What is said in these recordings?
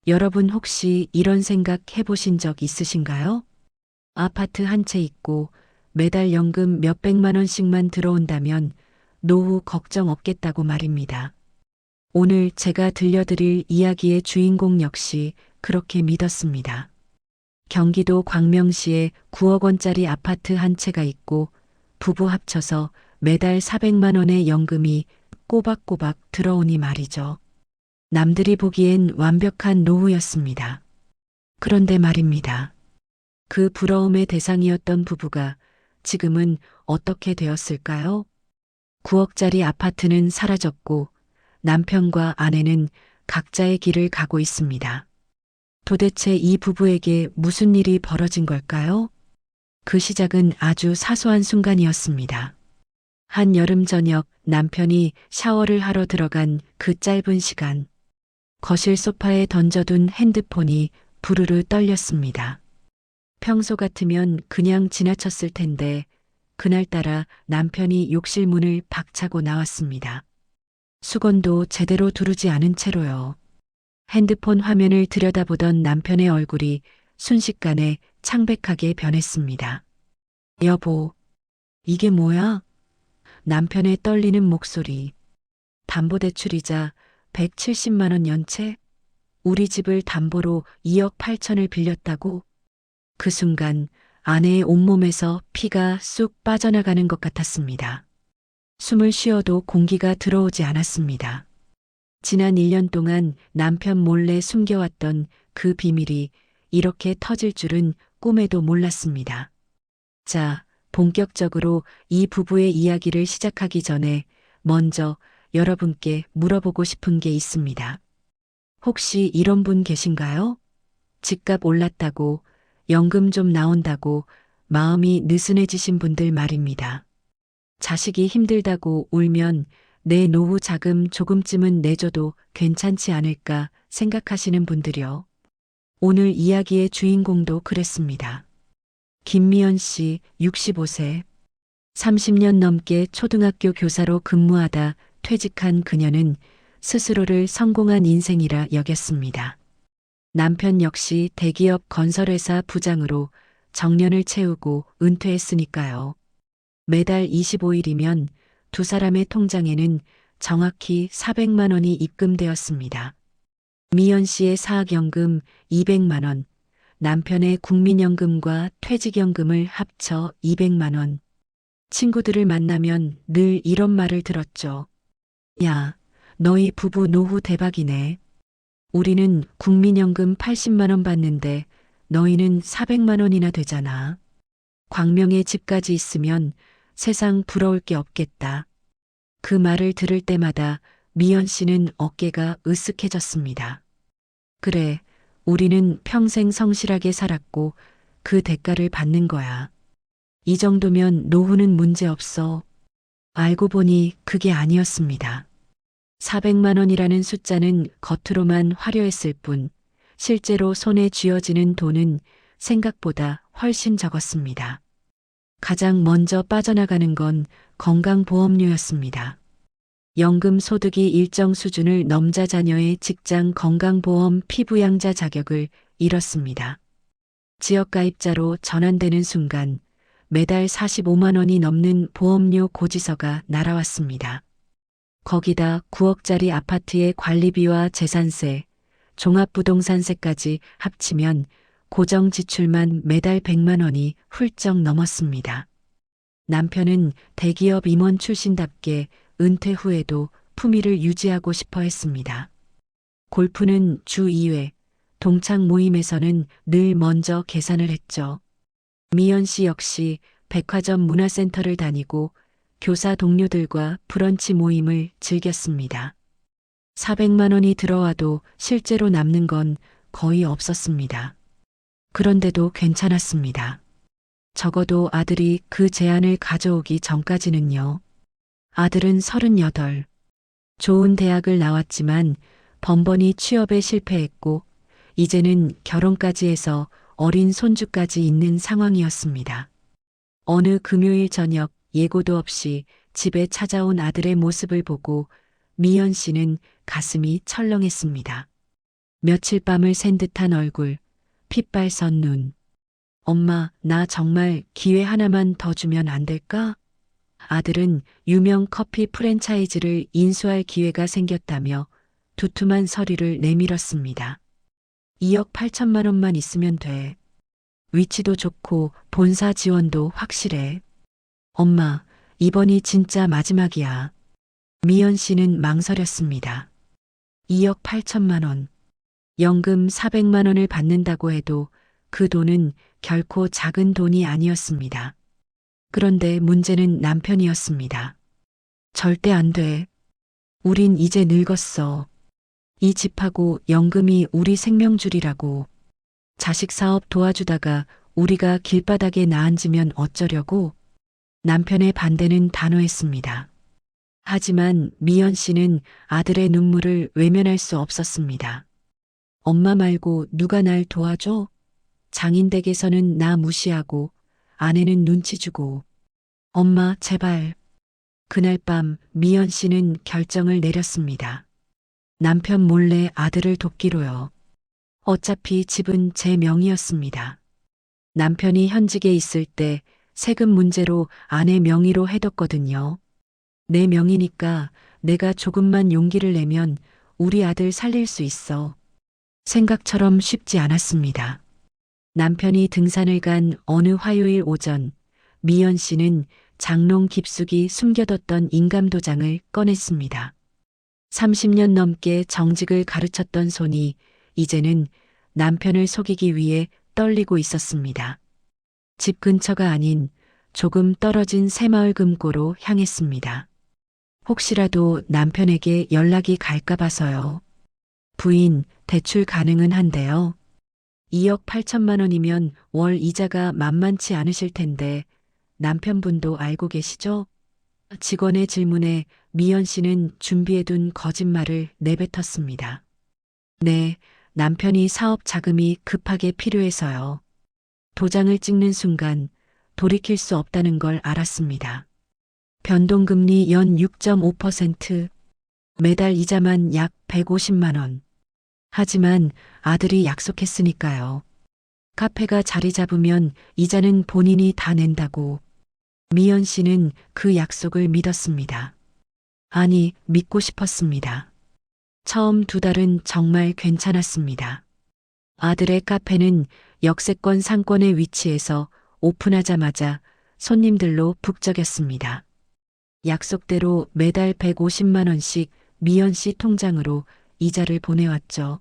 여러분 혹시 이런 생각 해보신 적 있으신가요? 아파트 한 채 있고 매달 연금 몇백만 원씩만 들어온다면 노후 걱정 없겠다고 말입니다. 오늘 제가 들려드릴 이야기의 주인공 역시 그렇게 믿었습니다. 경기도 광명시에 9억 원짜리 아파트 한 채가 있고 부부 합쳐서 매달 400만 원의 연금이 꼬박꼬박 들어오니 말이죠. 남들이 보기엔 완벽한 노후였습니다. 그런데 말입니다. 그 부러움의 대상이었던 부부가 지금은 어떻게 되었을까요? 9억짜리 아파트는 사라졌고 남편과 아내는 각자의 길을 가고 있습니다. 도대체 이 부부에게 무슨 일이 벌어진 걸까요? 그 시작은 아주 사소한 순간이었습니다. 한 여름 저녁 남편이 샤워를 하러 들어간 그 짧은 시간, 거실 소파에 던져둔 핸드폰이 부르르 떨렸습니다. 평소 같으면 그냥 지나쳤을 텐데 그날따라 남편이 욕실 문을 박차고 나왔습니다. 수건도 제대로 두르지 않은 채로요. 핸드폰 화면을 들여다보던 남편의 얼굴이 순식간에 창백하게 변했습니다. 여보, 이게 뭐야? 남편의 떨리는 목소리. 담보대출이자 170만 원 연체? 우리 집을 담보로 2억 8천을 빌렸다고? 그 순간 아내의 온몸에서 피가 쑥 빠져나가는 것 같았습니다. 숨을 쉬어도 공기가 들어오지 않았습니다. 지난 1년 동안 남편 몰래 숨겨왔던 그 비밀이 이렇게 터질 줄은 꿈에도 몰랐습니다. 자, 본격적으로 이 부부의 이야기를 시작하기 전에 먼저 여러분께 물어보고 싶은 게 있습니다. 혹시 이런 분 계신가요? 집값 올랐다고, 연금 좀 나온다고 마음이 느슨해지신 분들 말입니다. 자식이 힘들다고 울면 내 노후 자금 조금쯤은 내줘도 괜찮지 않을까 생각하시는 분들이요. 오늘 이야기의 주인공도 그랬습니다. 김미연 씨 65세. 30년 넘게 초등학교 교사로 근무하다 퇴직한 그녀는 스스로를 성공한 인생이라 여겼습니다. 남편 역시 대기업 건설회사 부장으로 정년을 채우고 은퇴했으니까요. 매달 25일이면 두 사람의 통장에는 정확히 400만 원이 입금되었습니다. 미연 씨의 사학연금 200만 원, 남편의 국민연금과 퇴직연금을 합쳐 200만 원. 친구들을 만나면 늘 이런 말을 들었죠. 야, 너희 부부 노후 대박이네. 우리는 국민연금 80만 원 받는데 너희는 400만 원이나 되잖아. 광명에 집까지 있으면 세상 부러울 게 없겠다. 그 말을 들을 때마다 미연 씨는 어깨가 으쓱해졌습니다. 그래, 우리는 평생 성실하게 살았고 그 대가를 받는 거야. 이 정도면 노후는 문제 없어. 알고 보니 그게 아니었습니다. 400만 원이라는 숫자는 겉으로만 화려했을 뿐 실제로 손에 쥐어지는 돈은 생각보다 훨씬 적었습니다. 가장 먼저 빠져나가는 건 건강보험료였습니다. 연금 소득이 일정 수준을 넘자 자녀의 직장 건강보험 피부양자 자격을 잃었습니다. 지역가입자로 전환되는 순간 매달 45만 원이 넘는 보험료 고지서가 날아왔습니다. 거기다 9억짜리 아파트의 관리비와 재산세, 종합부동산세까지 합치면 고정 지출만 매달 100만 원이 훌쩍 넘었습니다. 남편은 대기업 임원 출신답게 은퇴 후에도 품위를 유지하고 싶어 했습니다. 골프는 주 2회, 동창 모임에서는 늘 먼저 계산을 했죠. 미연 씨 역시 백화점 문화센터를 다니고 교사 동료들과 브런치 모임을 즐겼습니다. 400만 원이 들어와도 실제로 남는 건 거의 없었습니다. 그런데도 괜찮았습니다. 적어도 아들이 그 제안을 가져오기 전까지는요. 아들은 38. 좋은 대학을 나왔지만 번번이 취업에 실패했고 이제는 결혼까지 해서 어린 손주까지 있는 상황이었습니다. 어느 금요일 저녁 예고도 없이 집에 찾아온 아들의 모습을 보고 미연 씨는 가슴이 철렁했습니다. 며칠 밤을 샌 듯한 얼굴, 핏발 선 눈. 엄마, 나 정말 기회 하나만 더 주면 안 될까? 아들은 유명 커피 프랜차이즈를 인수할 기회가 생겼다며 두툼한 서류를 내밀었습니다. 2억 8천만 원만 있으면 돼. 위치도 좋고 본사 지원도 확실해. 엄마, 이번이 진짜 마지막이야. 미연 씨는 망설였습니다. 2억 8천만 원. 연금 400만 원을 받는다고 해도 그 돈은 결코 작은 돈이 아니었습니다. 그런데 문제는 남편이었습니다. 절대 안 돼. 우린 이제 늙었어. 이 집하고 연금이 우리 생명줄이라고. 자식 사업 도와주다가 우리가 길바닥에 나앉으면 어쩌려고? 남편의 반대는 단호했습니다. 하지만 미연 씨는 아들의 눈물을 외면할 수 없었습니다. 엄마 말고 누가 날 도와줘? 장인댁에서는 나 무시하고 아내는 눈치 주고. 엄마 제발. 그날 밤 미연 씨는 결정을 내렸습니다. 남편 몰래 아들을 돕기로요. 어차피 집은 제 명의였습니다. 남편이 현직에 있을 때 세금 문제로 아내 명의로 해뒀거든요. 내 명의니까 내가 조금만 용기를 내면 우리 아들 살릴 수 있어. 생각처럼 쉽지 않았습니다. 남편이 등산을 간 어느 화요일 오전, 미연 씨는 장롱 깊숙이 숨겨뒀던 인감도장을 꺼냈습니다. 30년 넘게 정직을 가르쳤던 손이 이제는 남편을 속이기 위해 떨리고 있었습니다. 집 근처가 아닌 조금 떨어진 새마을 금고로 향했습니다. 혹시라도 남편에게 연락이 갈까 봐서요. 부인, 대출 가능은 한데요. 2억 8천만 원이면 월 이자가 만만치 않으실 텐데 남편분도 알고 계시죠? 직원의 질문에 미연 씨는 준비해둔 거짓말을 내뱉었습니다. 네, 남편이 사업 자금이 급하게 필요해서요. 도장을 찍는 순간 돌이킬 수 없다는 걸 알았습니다. 변동금리 연 6.5%, 매달 이자만 약 150만 원. 하지만 아들이 약속했으니까요. 카페가 자리 잡으면 이자는 본인이 다 낸다고. 미연 씨는 그 약속을 믿었습니다. 아니, 믿고 싶었습니다. 처음 2달은 정말 괜찮았습니다. 아들의 카페는 역세권 상권에 위치해서 오픈하자마자 손님들로 북적였습니다. 약속대로 매달 150만 원씩 미연 씨 통장으로 이자를 보내왔죠.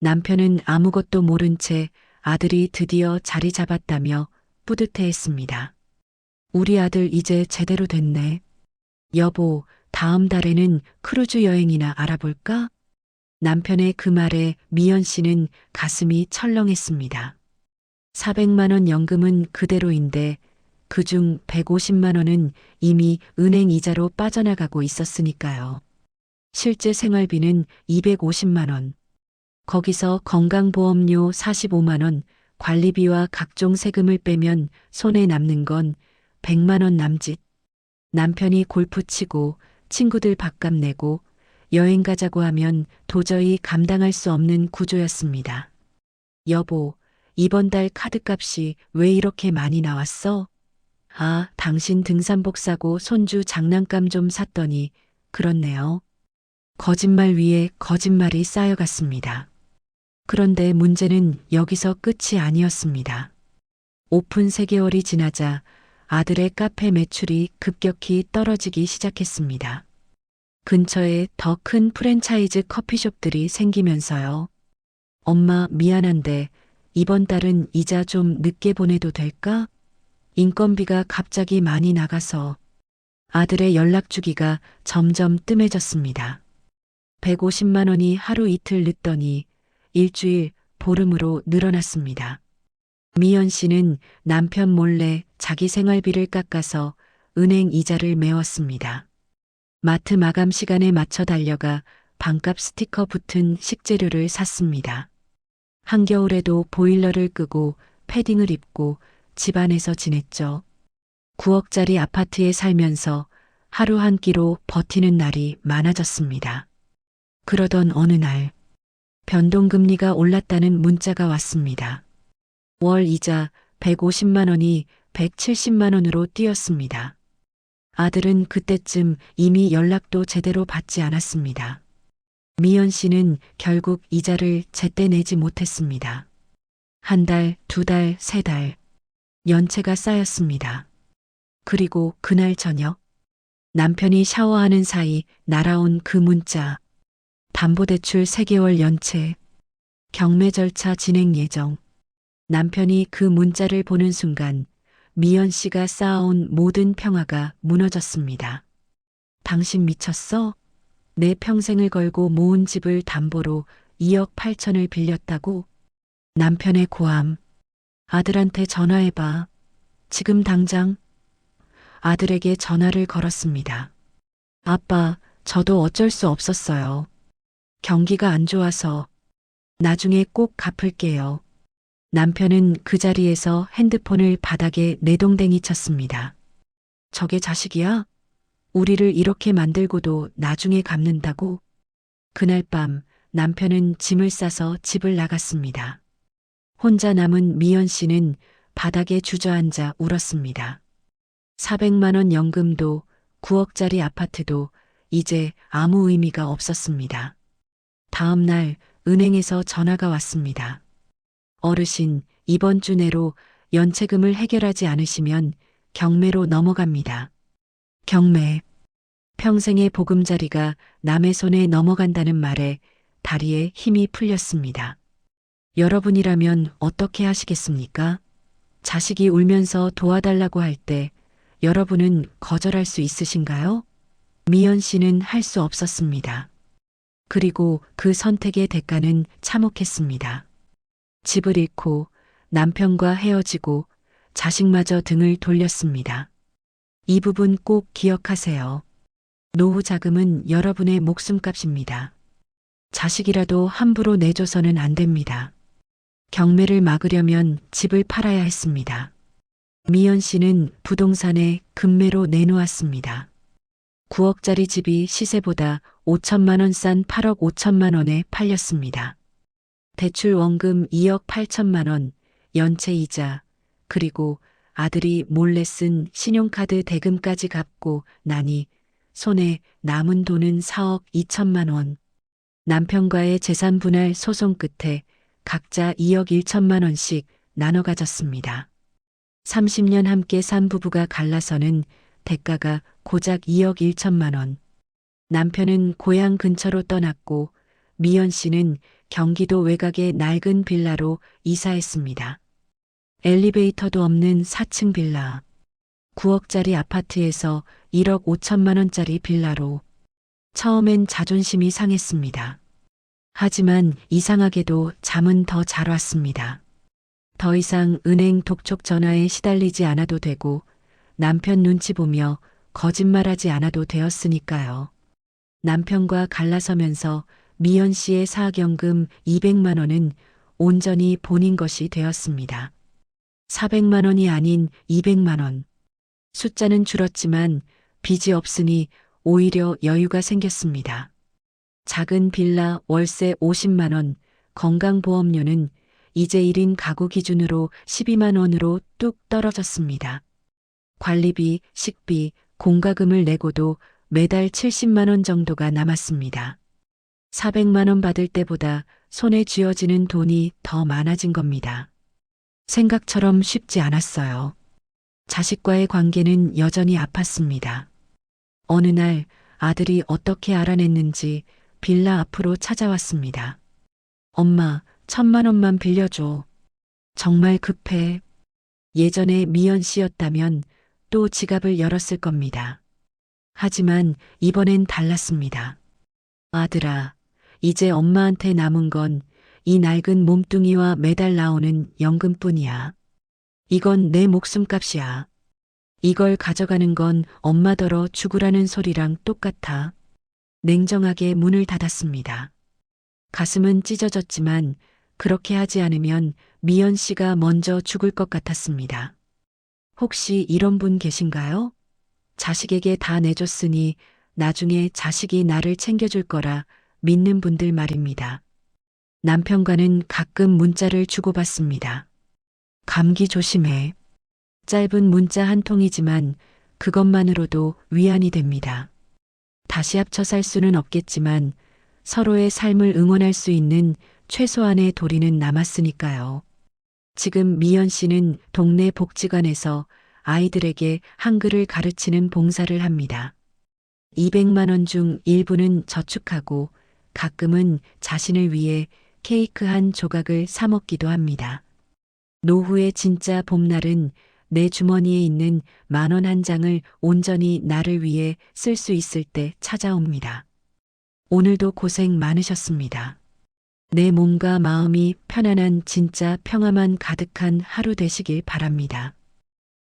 남편은 아무것도 모른 채 아들이 드디어 자리 잡았다며 뿌듯해했습니다. 우리 아들 이제 제대로 됐네. 여보, 다음 달에는 크루즈 여행이나 알아볼까? 남편의 그 말에 미연 씨는 가슴이 철렁했습니다. 400만 원 연금은 그대로인데 그중 150만 원은 이미 은행 이자로 빠져나가고 있었으니까요. 실제 생활비는 250만 원. 거기서 건강보험료 45만 원, 관리비와 각종 세금을 빼면 손에 남는 건 100만 원 남짓. 남편이 골프 치고 친구들 밥값 내고 여행 가자고 하면 도저히 감당할 수 없는 구조였습니다. 여보, 이번 달 카드값이 왜 이렇게 많이 나왔어? 아, 당신 등산복 사고 손주 장난감 좀 샀더니 그렇네요. 거짓말 위에 거짓말이 쌓여갔습니다. 그런데 문제는 여기서 끝이 아니었습니다. 오픈 3개월이 지나자 아들의 카페 매출이 급격히 떨어지기 시작했습니다. 근처에 더 큰 프랜차이즈 커피숍들이 생기면서요. 엄마 미안한데 이번 달은 이자 좀 늦게 보내도 될까? 인건비가 갑자기 많이 나가서. 아들의 연락 주기가 점점 뜸해졌습니다. 150만 원이 하루 이틀 늦더니 일주일, 보름으로 늘어났습니다. 미연 씨는 남편 몰래 자기 생활비를 깎아서 은행 이자를 메웠습니다. 마트 마감 시간에 맞춰 달려가 반값 스티커 붙은 식재료를 샀습니다. 한겨울에도 보일러를 끄고 패딩을 입고 집안에서 지냈죠. 9억짜리 아파트에 살면서 하루 한 끼로 버티는 날이 많아졌습니다. 그러던 어느 날 변동금리가 올랐다는 문자가 왔습니다. 월 이자 150만 원이 170만 원으로 뛰었습니다. 아들은 그때쯤 이미 연락도 제대로 받지 않았습니다. 미연 씨는 결국 이자를 제때 내지 못했습니다. 한 달, 두 달, 세 달. 연체가 쌓였습니다. 그리고 그날 저녁, 남편이 샤워하는 사이 날아온 그 문자. 담보대출 3개월 연체. 경매 절차 진행 예정. 남편이 그 문자를 보는 순간 미연 씨가 쌓아온 모든 평화가 무너졌습니다. 당신 미쳤어? 내 평생을 걸고 모은 집을 담보로 2억 8천을 빌렸다고? 남편의 고함. 아들한테 전화해봐. 지금 당장. 아들에게 전화를 걸었습니다. 아빠, 저도 어쩔 수 없었어요. 경기가 안 좋아서. 나중에 꼭 갚을게요. 남편은 그 자리에서 핸드폰을 바닥에 내동댕이 쳤습니다. 저게 자식이야? 우리를 이렇게 만들고도 나중에 갚는다고? 그날 밤 남편은 짐을 싸서 집을 나갔습니다. 혼자 남은 미연 씨는 바닥에 주저앉아 울었습니다. 400만 원 연금도 9억짜리 아파트도 이제 아무 의미가 없었습니다. 다음 날 은행에서 전화가 왔습니다. 어르신, 이번 주 내로 연체금을 해결하지 않으시면 경매로 넘어갑니다. 경매. 평생의 보금자리가 남의 손에 넘어간다는 말에 다리에 힘이 풀렸습니다. 여러분이라면 어떻게 하시겠습니까? 자식이 울면서 도와달라고 할 때 여러분은 거절할 수 있으신가요? 미연 씨는 할 수 없었습니다. 그리고 그 선택의 대가는 참혹했습니다. 집을 잃고 남편과 헤어지고 자식마저 등을 돌렸습니다. 이 부분 꼭 기억하세요. 노후 자금은 여러분의 목숨값입니다. 자식이라도 함부로 내줘서는 안 됩니다. 경매를 막으려면 집을 팔아야 했습니다. 미연 씨는 부동산에 급매로 내놓았습니다. 9억짜리 집이 시세보다 5천만 원 싼 8억 5천만 원에 팔렸습니다. 대출 원금 2억 8천만 원, 연체 이자, 그리고 아들이 몰래 쓴 신용카드 대금까지 갚고 나니 손에 남은 돈은 4억 2천만 원. 남편과의 재산 분할 소송 끝에 각자 2억 1천만 원씩 나눠 가졌습니다. 30년 함께 산 부부가 갈라서는 대가가 고작 2억 1천만 원. 남편은 고향 근처로 떠났고 미연 씨는 경기도 외곽의 낡은 빌라로 이사했습니다. 엘리베이터도 없는 4층 빌라. 9억짜리 아파트에서 1억 5천만 원짜리 빌라로. 처음엔 자존심이 상했습니다. 하지만 이상하게도 잠은 더 잘 왔습니다. 더 이상 은행 독촉 전화에 시달리지 않아도 되고 남편 눈치 보며 거짓말하지 않아도 되었으니까요. 남편과 갈라서면서 미연 씨의 사학연금 200만 원은 온전히 본인 것이 되었습니다. 400만 원이 아닌 200만 원. 숫자는 줄었지만 빚이 없으니 오히려 여유가 생겼습니다. 작은 빌라 월세 50만 원, 건강보험료는 이제 1인 가구 기준으로 12만 원으로 뚝 떨어졌습니다. 관리비, 식비, 공과금을 내고도 매달 70만 원 정도가 남았습니다. 400만 원 받을 때보다 손에 쥐어지는 돈이 더 많아진 겁니다. 생각처럼 쉽지 않았어요. 자식과의 관계는 여전히 아팠습니다. 어느 날 아들이 어떻게 알아냈는지 빌라 앞으로 찾아왔습니다. 엄마, 1,000만 원만 빌려줘. 정말 급해. 예전에 미연 씨였다면 또 지갑을 열었을 겁니다. 하지만 이번엔 달랐습니다. 아들아, 이제 엄마한테 남은 건 이 낡은 몸뚱이와 매달 나오는 연금뿐이야. 이건 내 목숨값이야. 이걸 가져가는 건 엄마더러 죽으라는 소리랑 똑같아. 냉정하게 문을 닫았습니다. 가슴은 찢어졌지만 그렇게 하지 않으면 미연 씨가 먼저 죽을 것 같았습니다. 혹시 이런 분 계신가요? 자식에게 다 내줬으니 나중에 자식이 나를 챙겨줄 거라 믿는 분들 말입니다. 남편과는 가끔 문자를 주고받습니다. 감기 조심해. 짧은 문자 한 통이지만 그것만으로도 위안이 됩니다. 다시 합쳐 살 수는 없겠지만 서로의 삶을 응원할 수 있는 최소한의 도리는 남았으니까요. 지금 미연 씨는 동네 복지관에서 아이들에게 한글을 가르치는 봉사를 합니다. 200만 원 중 일부는 저축하고 가끔은 자신을 위해 케이크 한 조각을 사 먹기도 합니다. 노후의 진짜 봄날은 내 주머니에 있는 10,000원 한 장을 온전히 나를 위해 쓸 수 있을 때 찾아옵니다. 오늘도 고생 많으셨습니다. 내 몸과 마음이 편안한 진짜 평화만 가득한 하루 되시길 바랍니다.